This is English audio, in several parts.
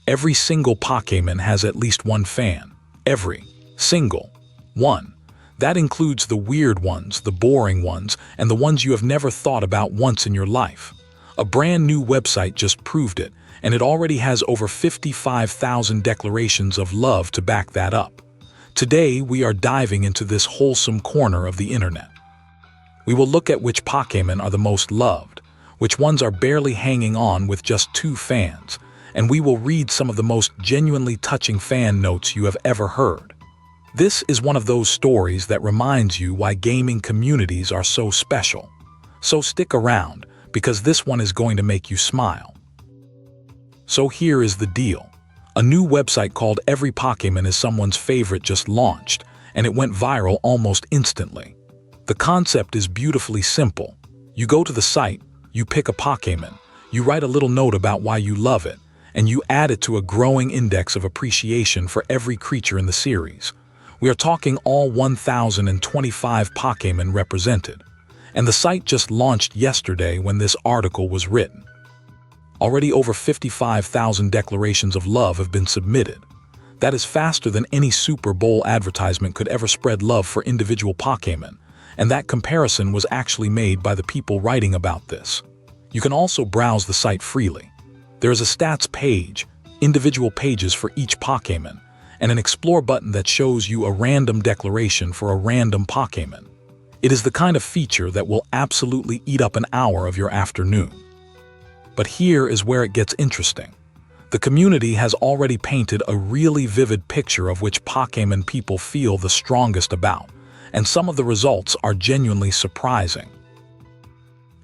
Every single Pokémon has at least one fan. Every single one. That includes the weird ones, the boring ones, and the ones you have never thought about once in your life. A brand new website just proved it, and it already has over 55,000 declarations of love to back that up. Today, we are diving into this wholesome corner of the internet. We will look at which Pokémon are the most loved, which ones are barely hanging on with just 2 fans, and we will read some of the most genuinely touching fan notes you have ever heard. This is one of those stories that reminds you why gaming communities are so special. So stick around, because this one is going to make you smile. So here is the deal. A new website called Every Pokémon is Someone's Favorite just launched, and it went viral almost instantly. The concept is beautifully simple. You go to the site, you pick a Pokémon, you write a little note about why you love it, and you add it to a growing index of appreciation for every creature in the series. We are talking all 1,025 Pokémon represented, and the site just launched yesterday when this article was written. Already over 55,000 declarations of love have been submitted. That is faster than any Super Bowl advertisement could ever spread love for individual Pokémon, and that comparison was actually made by the people writing about this. You can also browse the site freely. There is a stats page, individual pages for each Pokémon, and an explore button that shows you a random declaration for a random Pokémon. It is the kind of feature that will absolutely eat up an hour of your afternoon. But here is where it gets interesting. The community has already painted a really vivid picture of which Pokémon people feel the strongest about, and some of the results are genuinely surprising.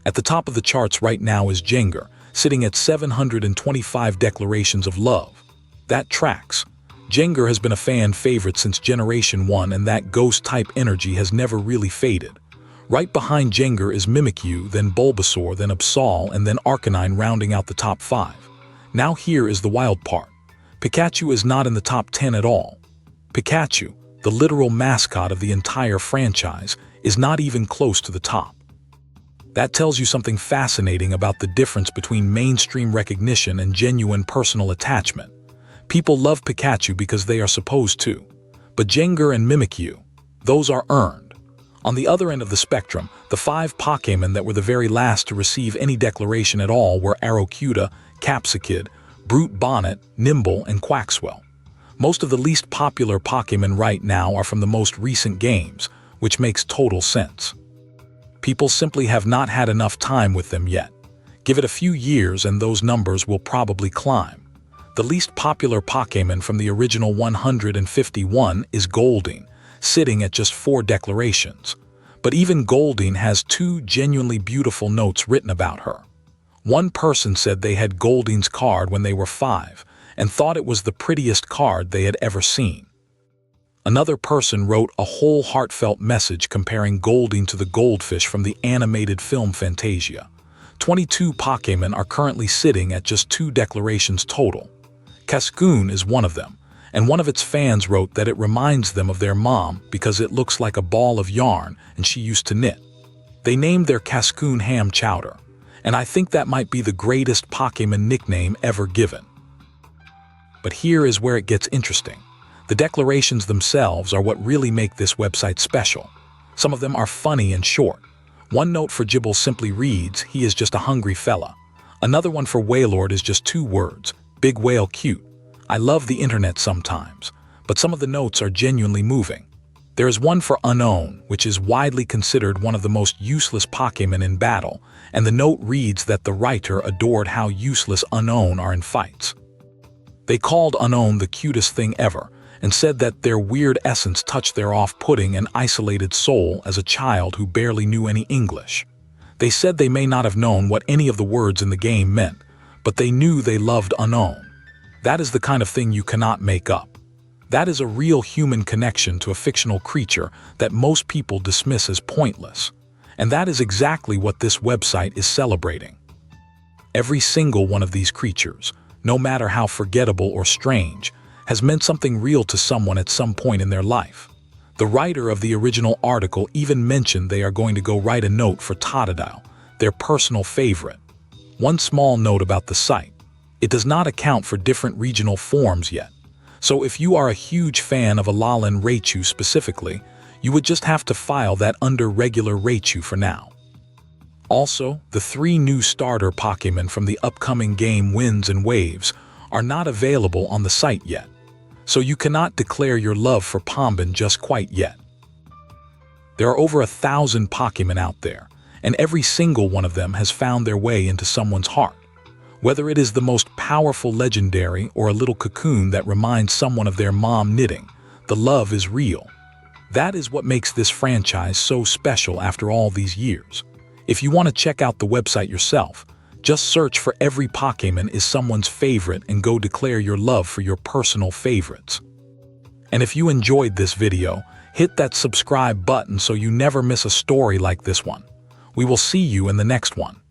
At the top of the charts right now is Gengar, sitting at 725 declarations of love. That tracks. Gengar has been a fan favorite since Generation 1, and that ghost-type energy has never really faded. Right behind Gengar is Mimikyu, then Bulbasaur, then Absol, and then Arcanine rounding out the top 5. Now here is the wild part. Pikachu is not in the top 10 at all. Pikachu, the literal mascot of the entire franchise, is not even close to the top. That tells you something fascinating about the difference between mainstream recognition and genuine personal attachment. People love Pikachu because they are supposed to, but Gengar and Mimikyu, those are earned. On the other end of the spectrum, the 5 Pokémon that were the very last to receive any declaration at all were Arrokuda, Capsakid, Brute Bonnet, Nimble, and Quaxwell. Most of the least popular Pokémon right now are from the most recent games, which makes total sense. People simply have not had enough time with them yet. Give it a few years and those numbers will probably climb. The least popular Pokémon from the original 151 is Goldeen, sitting at just 4 declarations. But even Goldeen has 2 genuinely beautiful notes written about her. One person said they had Goldeen's card when they were 5 and thought it was the prettiest card they had ever seen. Another person wrote a whole heartfelt message comparing Goldeen to the goldfish from the animated film Fantasia. 22 Pokémon are currently sitting at just 2 declarations total. Cascoon is one of them, and one of its fans wrote that it reminds them of their mom because it looks like a ball of yarn and she used to knit. They named their Cascoon Ham Chowder, and I think that might be the greatest Pokémon nickname ever given. But here is where it gets interesting. The declarations themselves are what really make this website special. Some of them are funny and short. One note for Gibble simply reads, "He is just a hungry fella." Another one for Wailord is just 2 words, "Big whale cute." I love the internet sometimes, but some of the notes are genuinely moving. There is one for Unown, which is widely considered one of the most useless Pokémon in battle, and the note reads that the writer adored how useless Unown are in fights. They called Unown the cutest thing ever, and said that their weird essence touched their off-putting and isolated soul as a child who barely knew any English. They said they may not have known what any of the words in the game meant, but they knew they loved Unown. That is the kind of thing you cannot make up. That is a real human connection to a fictional creature that most people dismiss as pointless. And that is exactly what this website is celebrating. Every single one of these creatures, no matter how forgettable or strange, has meant something real to someone at some point in their life. The writer of the original article even mentioned they are going to go write a note for Totodile, their personal favorite. One small note about the site. It does not account for different regional forms yet. So if you are a huge fan of Alolan Raichu specifically, you would just have to file that under regular Raichu for now. Also, the 3 new starter Pokémon from the upcoming game Winds and Waves are not available on the site yet, so you cannot declare your love for Pombin just quite yet. There are over 1,000 Pokémon out there, and every single one of them has found their way into someone's heart. Whether it is the most powerful legendary or a little cocoon that reminds someone of their mom knitting, the love is real. That is what makes this franchise so special after all these years. If you want to check out the website yourself, just search for every Pokémon is someone's favorite and go declare your love for your personal favorites. And if you enjoyed this video, hit that subscribe button so you never miss a story like this one. We will see you in the next one.